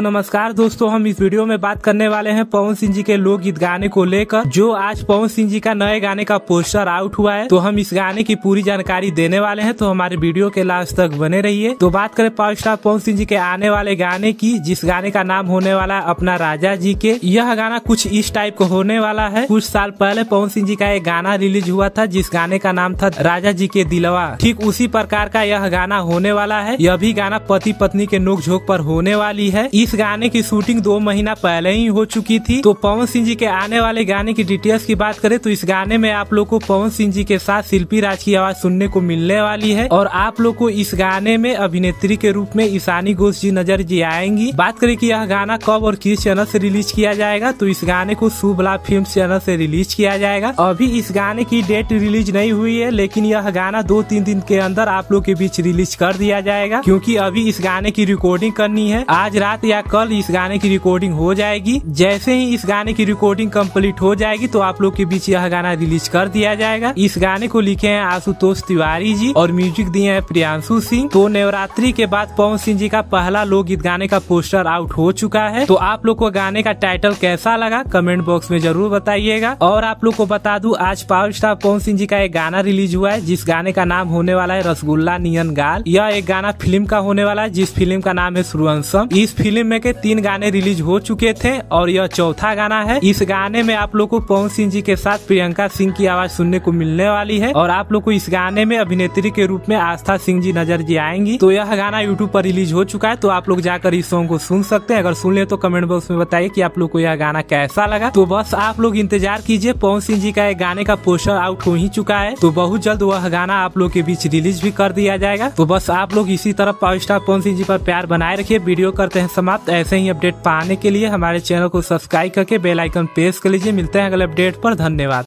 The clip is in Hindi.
तो नमस्कार दोस्तों, हम इस वीडियो में बात करने वाले हैं पवन सिंह जी के लोकगीत गाने को लेकर, जो आज पवन सिंह जी का नए गाने का पोस्टर आउट हुआ है। तो हम इस गाने की पूरी जानकारी देने वाले हैं, तो हमारे वीडियो के लास्ट तक बने रहिए। तो बात करें पावर स्टार पवन सिंह जी के आने वाले गाने की, जिस गाने का नाम होने वाला है अपना राजा जी के। यह गाना कुछ इस टाइप का होने वाला है। कुछ साल पहले पवन सिंह जी का एक गाना रिलीज हुआ था, जिस गाने का नाम था राजा जी के दिलवा। ठीक उसी प्रकार का यह गाना होने वाला है। यह भी गाना पति पत्नी के नोकझोंक पर होने वाली है। इस गाने की शूटिंग 2 महीना पहले ही हो चुकी थी। तो पवन सिंह जी के आने वाले गाने की डिटेल्स की बात करें तो इस गाने में आप लोग को पवन सिंह जी के साथ शिल्पी राज की आवाज सुनने को मिलने वाली है, और आप लोग को इस गाने में अभिनेत्री के रूप में ईशानी घोष जी नजर जी आएंगी। बात करें कि यह गाना कब और किस चैनल से रिलीज किया जाएगा, तो इस गाने को शुभ लाभ फिल्म चैनल से रिलीज किया जाएगा। अभी इस गाने की डेट रिलीज नहीं हुई है, लेकिन यह गाना 2-3 दिन के अंदर आप लोग के बीच रिलीज कर दिया जाएगा, क्योंकि अभी इस गाने की रिकॉर्डिंग करनी है। आज रात या कल इस गाने की रिकॉर्डिंग हो जाएगी। जैसे ही इस गाने की रिकॉर्डिंग कंप्लीट हो जाएगी तो आप लोग के बीच यह गाना रिलीज कर दिया जाएगा। इस गाने को लिखे हैं आशुतोष तिवारी जी और म्यूजिक दिए हैं प्रियांशु सिंह। तो नवरात्रि के बाद पवन सिंह जी का पहला लोकगीत गाने का पोस्टर आउट हो चुका है। तो आप लोग को गाने का टाइटल कैसा लगा कमेंट बॉक्स में जरूर बताइएगा। और आप लोग को बता दूं, आज पावर स्टार पवन सिंह जी का एक गाना रिलीज हुआ है, जिस गाने का नाम होने वाला है रसगुल्ला नियन गाल। यह एक गाना फिल्म का होने वाला है, जिस फिल्म का नाम है सूर्यवंशम। इस फिल्म में के 3 गाने रिलीज हो चुके थे और यह चौथा गाना है। इस गाने में आप लोग को पवन सिंह जी के साथ प्रियंका सिंह की आवाज सुनने को मिलने वाली है, और आप लोग को इस गाने में अभिनेत्री के रूप में आस्था सिंह जी नजर जी आएंगी। तो यह गाना यूट्यूब पर रिलीज हो चुका है, तो आप लोग जाकर इस सॉन्ग को सुन सकते हैं। अगर सुन ले तो कमेंट बॉक्स में बताइए कि आप लोग को यह गाना कैसा लगा। तो बस आप लोग इंतजार कीजिए, पवन सिंह जी का एक गाने का पोस्टर आउट हो ही चुका है, तो बहुत जल्द वह गाना आप लोग के बीच रिलीज भी कर दिया जाएगा। तो बस आप लोग इसी तरह पावर स्टार पवन सिंह जी पर प्यार बनाए रखिए। वीडियो करते हैं समाप्त। ऐसे ही अपडेट पाने के लिए हमारे चैनल को सब्सक्राइब करके बेल आइकन प्रेस कर लीजिए। मिलते हैं अगले अपडेट पर। धन्यवाद।